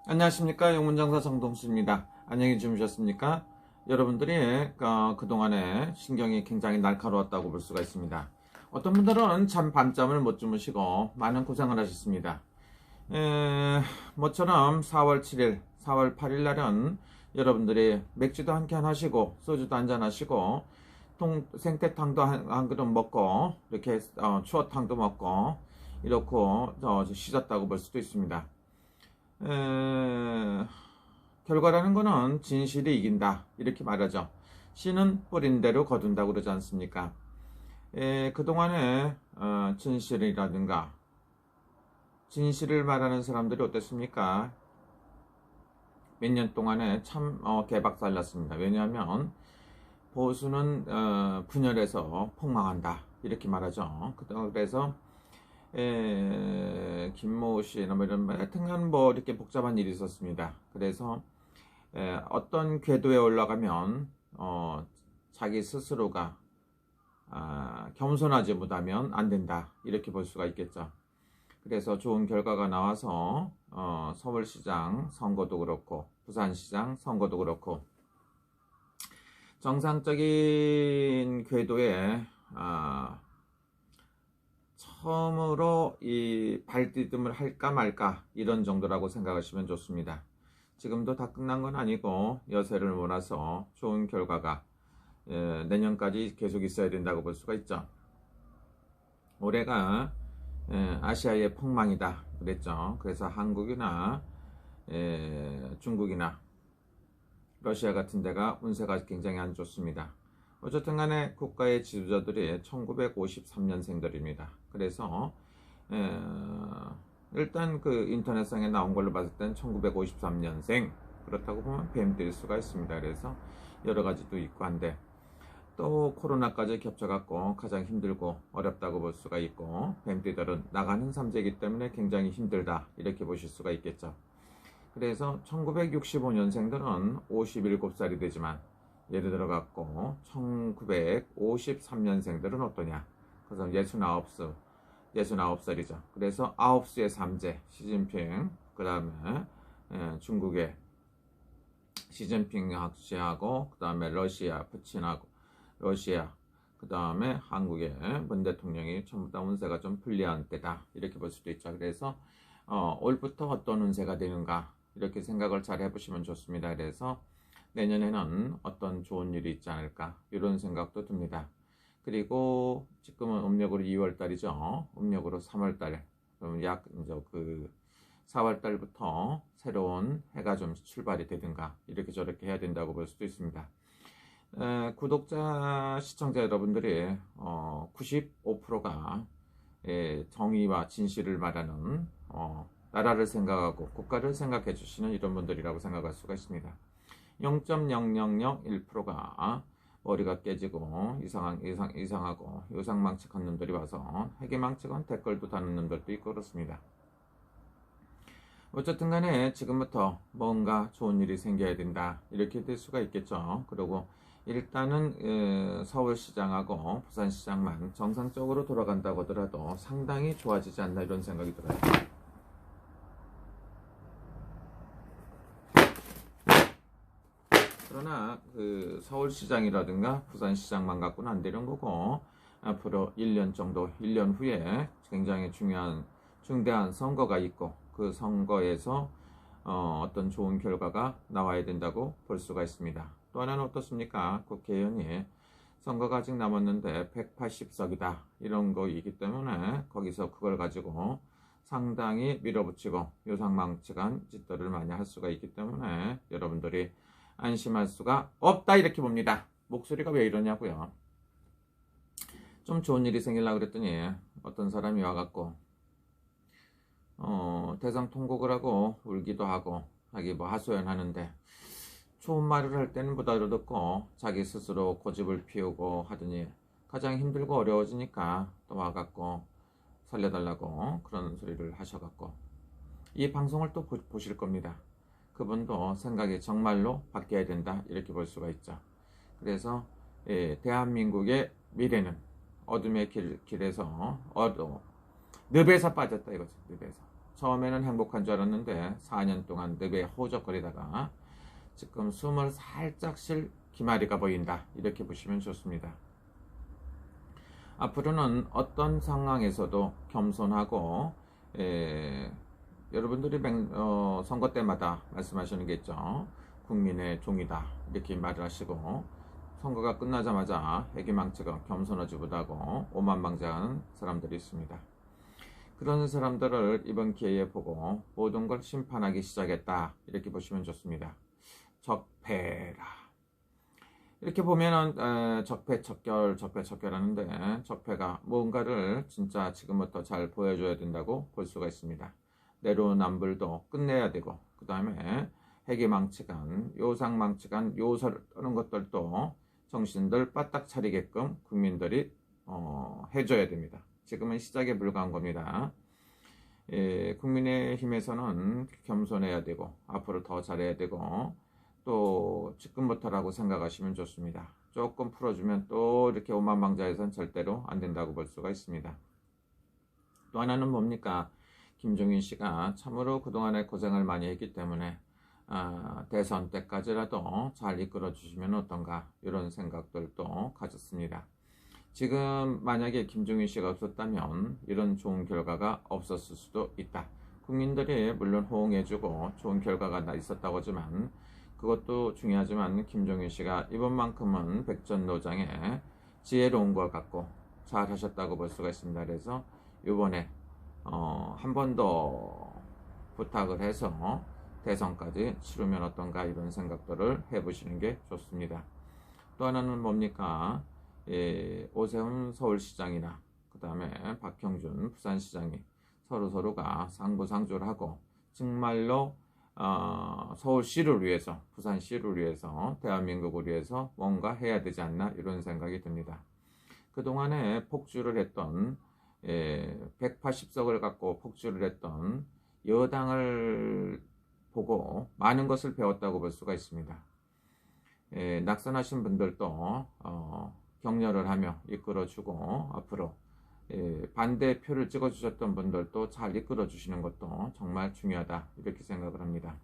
안녕하십니까. 영문장사 정동수입니다. 안녕히 주무셨습니까? 여러분들이 그동안에 신경이 굉장히 날카로웠다고 볼 수가 있습니다. 어떤 분들은 참 밤잠을 못 주무시고 많은 고생을 하셨습니다. 모처럼 4월 7일, 4월 8일 날은 여러분들이 맥주도 한 캔 하시고 소주도 한잔 하시고 생태탕도 한 그릇 먹고 이렇게 추어탕도 먹고 이렇고 쉬셨다고 볼 수도 있습니다. 결과라는 거는 진실이 이긴다 이렇게 말하죠. 씨는 뿌린 대로 거둔다고 그러지 않습니까? 그동안에 진실이라든가 진실을 말하는 사람들이 어땠습니까? 몇 년 동안에 참 개박살 났습니다. 왜냐하면 보수는 분열해서 폭망한다 이렇게 말하죠. 그래서 김모우 씨나 뭐 이런 하여튼간 뭐 이렇게 복잡한 일이 있었습니다. 그래서 어떤 궤도에 올라가면 자기 스스로가 겸손하지 못하면 안 된다 이렇게 볼 수가 있겠죠. 그래서 좋은 결과가 나와서 서울시장 선거도 그렇고 부산시장 선거도 그렇고 정상적인 궤도에 처음으로 이 발디딤을 할까 말까 이런 정도라고 생각하시면 좋습니다. 지금도 다 끝난 건 아니고 여세를 몰아서 좋은 결과가 내년까지 계속 있어야 된다고 볼 수가 있죠. 올해가 아시아의 폭망이다 그랬죠. 그래서 한국이나 중국이나 러시아 같은 데가 운세가 굉장히 안 좋습니다. 어쨌든 간에 국가의 지도자들이 1953년생들입니다. 그래서 일단 그 인터넷상에 나온 걸로 봤을 땐 1953년생 그렇다고 보면 뱀될 수가 있습니다. 그래서 여러 가지도 있고 한데 또 코로나까지 겹쳐갖고 가장 힘들고 어렵다고 볼 수가 있고 뱀띠들은 나가는 삼재이기 때문에 굉장히 힘들다 이렇게 보실 수가 있겠죠. 그래서 1965년생들은 57살이 되지만 예를 들어 갖고 1953년생들은 어떠냐? 그래서 69살이죠. 그래서 9수의 삼재 시진핑 그 다음에 중국의 시진핑 씨하고 그 다음에 러시아 푸틴하고 러시아 그 다음에 한국의 문 대통령이 전부 다 운세가 좀 불리한 때다 이렇게 볼 수도 있죠. 그래서 올부터 어떤 운세가 되는가 이렇게 생각을 잘 해보시면 좋습니다. 그래서 내년에는 어떤 좋은 일이 있지 않을까 이런 생각도 듭니다. 그리고 지금은 음력으로 2월달이죠. 음력으로 3월달 그럼 약 이제 그 4월달부터 새로운 해가 좀 출발이 되든가 이렇게 저렇게 해야 된다고 볼 수도 있습니다. 구독자 시청자 여러분들이 95%가 정의와 진실을 말하는 나라를 생각하고 국가를 생각해 주시는 이런 분들이라고 생각할 수가 있습니다. 0.0001%가 머리가 깨지고 이상하고 요상망측한 놈들이 와서 해계망측한 댓글도 다는 놈들도 있고 그렇습니다. 어쨌든 간에 지금부터 뭔가 좋은 일이 생겨야 된다 이렇게 될 수가 있겠죠. 그리고 일단은 서울시장하고 부산시장만 정상적으로 돌아간다고 하더라도 상당히 좋아지지 않나 이런 생각이 들어요. 그러나 그 서울시장이라든가 부산시장만 갖고는 안 되는 거고 앞으로 1년 정도 1년 후에 굉장히 중대한 선거가 있고 그 선거에서 어떤 좋은 결과가 나와야 된다고 볼 수가 있습니다. 또 하나는 어떻습니까? 국회의원이 선거가 아직 남았는데 180석이다 이런 거이기 때문에 거기서 그걸 가지고 상당히 밀어붙이고 요상망측한 짓들을 많이 할 수가 있기 때문에 여러분들이 안심할 수가 없다 이렇게 봅니다. 목소리가 왜 이러냐고요. 좀 좋은 일이 생기려고 그랬더니 어떤 사람이 와갖고 대상 통곡을 하고 울기도 하고 자기 뭐 하소연하는데 좋은 말을 할 때는 보다도 듣고 자기 스스로 고집을 피우고 하더니 가장 힘들고 어려워지니까 또 와갖고 살려달라고 그런 소리를 하셔갖고 이 방송을 또 보실 겁니다. 그분도 생각이 정말로 바뀌어야 된다 이렇게 볼 수가 있죠. 그래서 대한민국의 미래는 어둠의 길에서 늪에서 빠졌다 이거죠. 늪에서 처음에는 행복한 줄 알았는데 4년 동안 늪에 호적거리다가 지금 숨을 살짝 쉴 기마리가 보인다, 이렇게 보시면 좋습니다. 앞으로는 어떤 상황에서도 겸손하고, 여러분들이 선거 때마다 말씀하시는 게 있죠. 국민의 종이다, 이렇게 말을 하시고, 선거가 끝나자마자 회기망측은 겸손하지 못하고 오만방자하는 사람들이 있습니다. 그런 사람들을 이번 기회에 보고 모든 걸 심판하기 시작했다, 이렇게 보시면 좋습니다. 적폐라, 이렇게 보면은 적폐 하는데, 적폐가 뭔가를 진짜 지금부터 잘 보여줘야 된다고 볼 수가 있습니다. 내로남불도 끝내야 되고, 그 다음에 회기망측한, 요상망측한 요설 떠는 것들도 정신들 바짝 차리게끔 국민들이 해줘야 됩니다. 지금은 시작에 불과한 겁니다. 국민의힘에서는 겸손해야 되고, 앞으로 더 잘해야 되고, 또 지금부터라고 생각하시면 좋습니다. 조금 풀어주면 또 이렇게 오만방자해서는 절대로 안 된다고 볼 수가 있습니다. 또 하나는 뭡니까? 김종인 씨가 참으로 그동안에 고생을 많이 했기 때문에 대선 때까지라도 잘 이끌어 주시면 어떤가, 이런 생각들도 가졌습니다. 지금 만약에 김종인 씨가 없었다면 이런 좋은 결과가 없었을 수도 있다. 국민들이 물론 호응해주고 좋은 결과가 있었다고 하지만, 그것도 중요하지만 김종인 씨가 이번만큼은 백전노장에 지혜로운 걸 갖고 잘 하셨다고 볼 수가 있습니다. 그래서 이번에 한 번 더 부탁을 해서 대선까지 치르면 어떤가, 이런 생각들을 해보시는 게 좋습니다. 또 하나는 뭡니까? 오세훈 서울시장이나 그 다음에 박형준 부산시장이 서로가 상부상조를 하고 정말로 서울시를 위해서, 부산시를 위해서, 대한민국을 위해서 뭔가 해야 되지 않나, 이런 생각이 듭니다. 그동안에 폭주를 했던 180석을 갖고 폭주를 했던 여당을 보고 많은 것을 배웠다고 볼 수가 있습니다. 낙선하신 분들도 격려를 하며 이끌어주고, 앞으로 반대표를 찍어주셨던 분들도 잘 이끌어주시는 것도 정말 중요하다, 이렇게 생각을 합니다.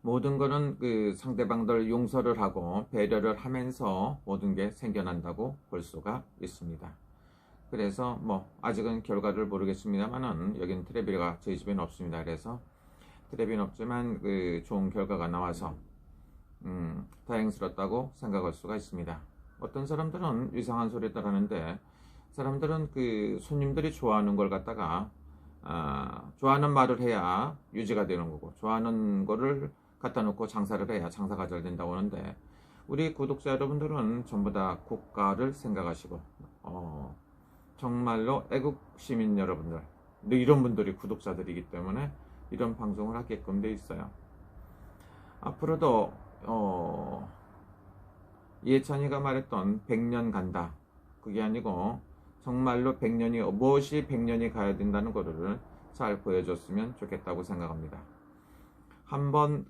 모든 것은 그 상대방들 용서를 하고 배려를 하면서 모든 게 생겨난다고 볼 수가 있습니다. 그래서 아직은 결과를 모르겠습니다만은, 여기는 텔레비가 저희 집에는 없습니다. 그래서 텔레비는 없지만 그 좋은 결과가 나와서 다행스럽다고 생각할 수가 있습니다. 어떤 사람들은 이상한 소리들 하는데, 사람들은 그 손님들이 좋아하는 걸 갖다가 좋아하는 말을 해야 유지가 되는 거고, 좋아하는 거를 갖다 놓고 장사를 해야 장사가 잘 된다고 하는데, 우리 구독자 여러분들은 전부 다 국가를 생각하시고 정말로 애국 시민 여러분들, 이런 분들이 구독자들이기 때문에 이런 방송을 하게끔 돼 있어요. 앞으로도 이해찬이가 말했던 100년 간다, 그게 아니고 정말로 100년이, 무엇이 100년이 가야 된다는 것을 잘 보여줬으면 좋겠다고 생각합니다. 한번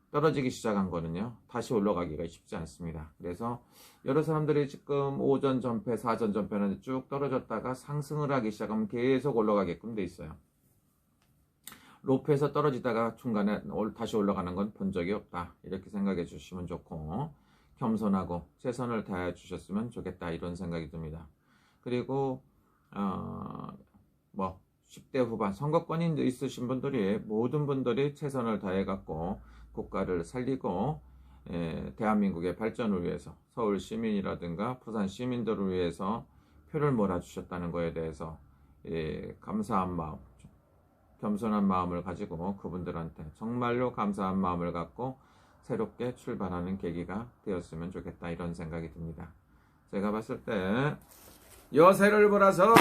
떨어지기 시작한 거는요, 다시 올라가기가 쉽지 않습니다. 그래서 여러 사람들이 지금 5전 전패, 4전 전패는 쭉 떨어졌다가 상승을 하기 시작하면 계속 올라가게끔 돼 있어요. 로프에서 떨어지다가 중간에 다시 올라가는 건 본 적이 없다, 이렇게 생각해 주시면 좋고, 겸손하고 최선을 다해 주셨으면 좋겠다, 이런 생각이 듭니다. 그리고 10대 후반 선거권이 있으신 분들이, 모든 분들이 최선을 다해 갖고 국가를 살리고 대한민국의 발전을 위해서, 서울 시민이라든가 부산 시민들을 위해서 표를 몰아주셨다는 것에 대해서 감사한 마음, 겸손한 마음을 가지고 그분들한테 정말로 감사한 마음을 갖고 새롭게 출발하는 계기가 되었으면 좋겠다, 이런 생각이 듭니다. 제가 봤을 때 여세를 보라서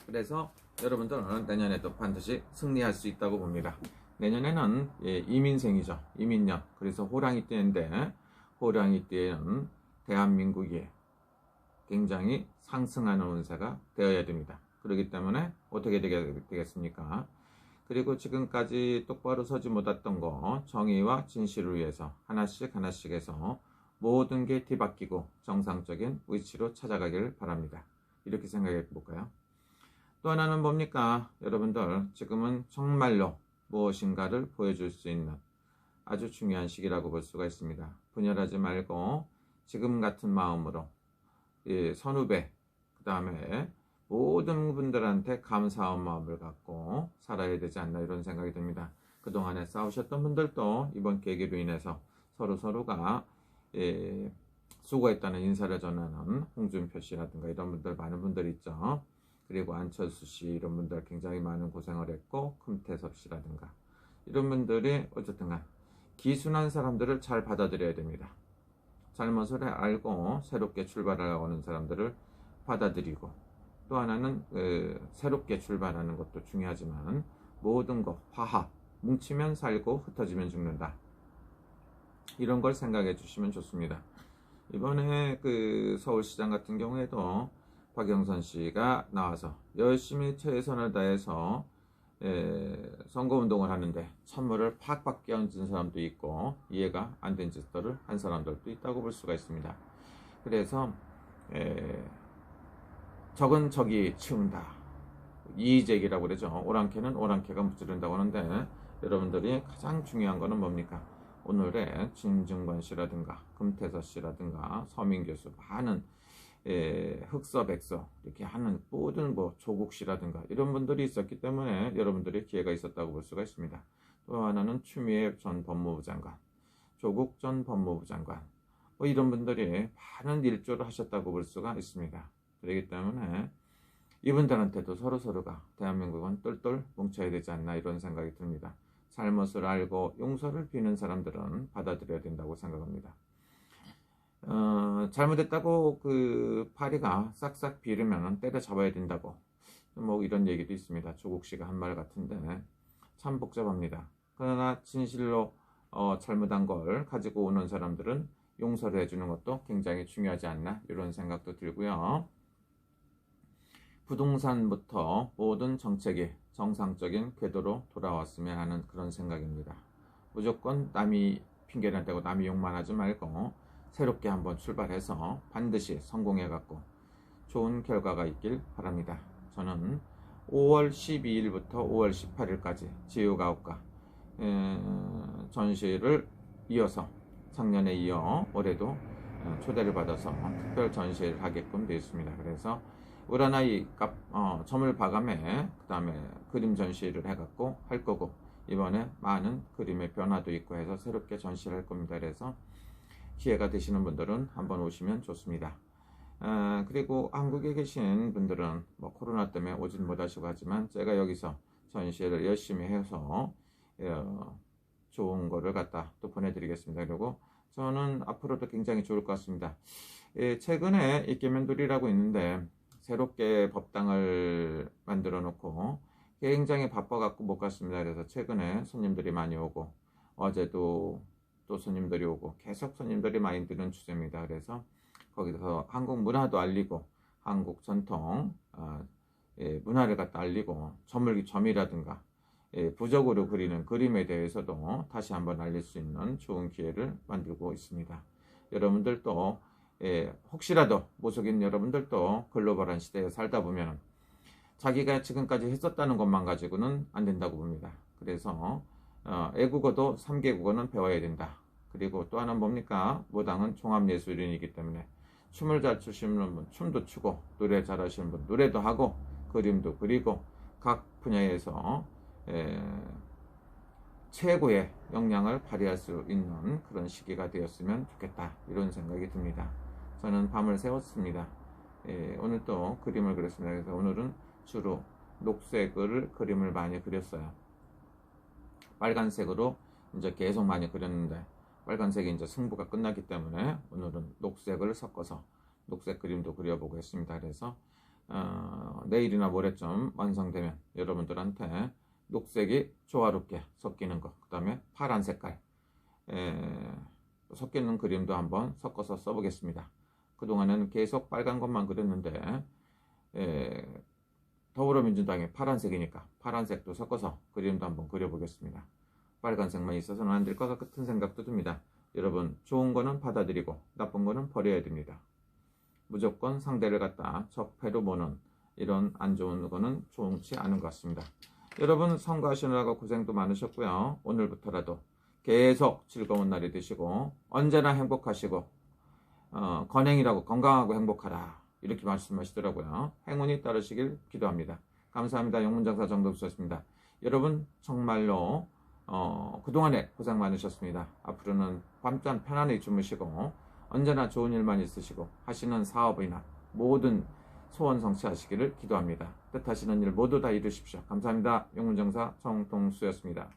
그래서 여러분들은 내년에도 반드시 승리할 수 있다고 봅니다. 내년에는 이민생이죠. 이민년. 그래서 호랑이띠인데, 호랑이띠에는 대한민국이 굉장히 상승하는 운세가 되어야 됩니다. 그렇기 때문에 어떻게 되겠습니까? 그리고 지금까지 똑바로 서지 못했던 거, 정의와 진실을 위해서 하나씩 해서 모든 게 뒤바뀌고 정상적인 위치로 찾아가길 바랍니다. 이렇게 생각해 볼까요? 또 하나는 뭡니까? 여러분들, 지금은 정말로 무엇인가를 보여줄 수 있는 아주 중요한 시기라고 볼 수가 있습니다. 분열하지 말고 지금 같은 마음으로 선후배, 그 다음에 모든 분들한테 감사한 마음을 갖고 살아야 되지 않나, 이런 생각이 듭니다. 그동안에 싸우셨던 분들도 이번 계기로 인해서 서로가 수고했다는 인사를 전하는 홍준표 씨라든가 이런 분들, 많은 분들 있죠. 그리고 안철수 씨, 이런 분들 굉장히 많은 고생을 했고, 금태섭 씨라든가 이런 분들이 어쨌든 간 기순한 사람들을 잘 받아들여야 됩니다. 잘못을 알고 새롭게 출발하려는 사람들을 받아들이고, 또 하나는 새롭게 출발하는 것도 중요하지만 모든 것 화합, 뭉치면 살고 흩어지면 죽는다, 이런 걸 생각해 주시면 좋습니다. 이번에 서울시장 같은 경우에도 박영선 씨가 나와서 열심히 최선을 다해서 선거운동을 하는데 찬물을 팍팍 끼얹은 사람도 있고, 이해가 안 된 짓들을 한 사람들도 있다고 볼 수가 있습니다. 그래서 적은 적이 치운다, 이의제기라고 그러죠. 오랑캐는 오랑캐가 무찌른다고 하는데, 여러분들이 가장 중요한 거는 뭡니까? 오늘의 진중권 씨라든가 금태섭 씨라든가 서민 교수, 많은 흑서 백서 이렇게 하는 모든 조국 씨라든가 이런 분들이 있었기 때문에 여러분들이 기회가 있었다고 볼 수가 있습니다. 또 하나는 추미애 전 법무부 장관, 조국 전 법무부 장관, 이런 분들이 많은 일조를 하셨다고 볼 수가 있습니다. 그렇기 때문에 이분들한테도 서로가 대한민국은 똘똘 뭉쳐야 되지 않나, 이런 생각이 듭니다. 잘못을 알고 용서를 비는 사람들은 받아들여야 된다고 생각합니다. 잘못했다고 파리가 싹싹 비르면 때려잡아야 된다고, 이런 얘기도 있습니다. 조국 씨가 한 말 같은데 참 복잡합니다. 그러나 진실로 잘못한 걸 가지고 오는 사람들은 용서를 해주는 것도 굉장히 중요하지 않나, 이런 생각도 들고요. 부동산부터 모든 정책이 정상적인 궤도로 돌아왔으면 하는 그런 생각입니다. 무조건 남이 핑계를 대고 남이 욕만 하지 말고 새롭게 한번 출발해서 반드시 성공해갖고 좋은 결과가 있길 바랍니다. 저는 5월 12일부터 5월 18일까지 지유가옥가 전시를 이어서 작년에 이어 올해도 초대를 받아서 특별 전시를 하게끔 되어 있습니다. 그래서 우라나이 점을 봐가며 그 다음에 그림 전시를 해갖고 할 거고, 이번에 많은 그림의 변화도 있고 해서 새롭게 전시를 할 겁니다. 그래서 기회가 되시는 분들은 한번 오시면 좋습니다. 그리고 한국에 계신 분들은 코로나 때문에 오진 못하시고 하지만 제가 여기서 전시를 열심히 해서 좋은 거를 갖다 또 보내드리겠습니다. 그리고 저는 앞으로도 굉장히 좋을 것 같습니다. 최근에 이케맨돌이라고 있는데 새롭게 법당을 만들어 놓고 굉장히 바빠갖고 못 갔습니다. 그래서 최근에 손님들이 많이 오고, 어제도 또 손님들이 오고 계속 손님들이 많이 드는 추세입니다. 그래서 거기서 한국 문화도 알리고 한국 전통 문화를 갖다 알리고 점이라든가 부적으로 그리는 그림에 대해서도 다시 한번 알릴 수 있는 좋은 기회를 만들고 있습니다. 여러분들도 혹시라도 모속인 여러분들도 글로벌한 시대에 살다 보면 자기가 지금까지 했었다는 것만 가지고는 안 된다고 봅니다. 그래서 애국어도 3개 국어는 배워야 된다. 그리고 또 하나는 뭡니까? 무당은 종합예술인이기 때문에 춤을 잘 추시는 분 춤도 추고, 노래 잘하시는 분 노래도 하고, 그림도 그리고 각 분야에서 최고의 역량을 발휘할 수 있는 그런 시기가 되었으면 좋겠다, 이런 생각이 듭니다. 저는 밤을 새웠습니다. 오늘 또 그림을 그렸습니다. 그래서 오늘은 주로 녹색을 그림을 많이 그렸어요. 빨간색으로 이제 계속 많이 그렸는데 빨간색이 이제 승부가 끝났기 때문에 오늘은 녹색을 섞어서 녹색 그림도 그려보고 했습니다. 그래서 내일이나 모레쯤 완성되면 여러분들한테 녹색이 조화롭게 섞이는 것, 그 다음에 파란 색깔 섞이는 그림도 한번 섞어서 써보겠습니다. 그동안은 계속 빨간 것만 그렸는데 더불어민주당이 파란색이니까 파란색도 섞어서 그림도 한번 그려보겠습니다. 빨간색만 있어서는 안 될 것 같은 생각도 듭니다. 여러분 좋은 거는 받아들이고 나쁜 거는 버려야 됩니다. 무조건 상대를 갖다 적폐로 보는 이런 안 좋은 거는 좋지 않은 것 같습니다. 여러분 선거하시느라고 고생도 많으셨고요. 오늘부터라도 계속 즐거운 날이 되시고 언제나 행복하시고 건행이라고 건강하고 행복하라 이렇게 말씀하시더라고요. 행운이 따르시길 기도합니다. 감사합니다. 영문장사 정동수였습니다. 여러분 정말로 그동안에 고생 많으셨습니다. 앞으로는 밤잠 편안히 주무시고 언제나 좋은 일만 있으시고 하시는 사업이나 모든 소원 성취하시기를 기도합니다. 뜻하시는 일 모두 다 이루십시오. 감사합니다. 영문장사 정동수였습니다.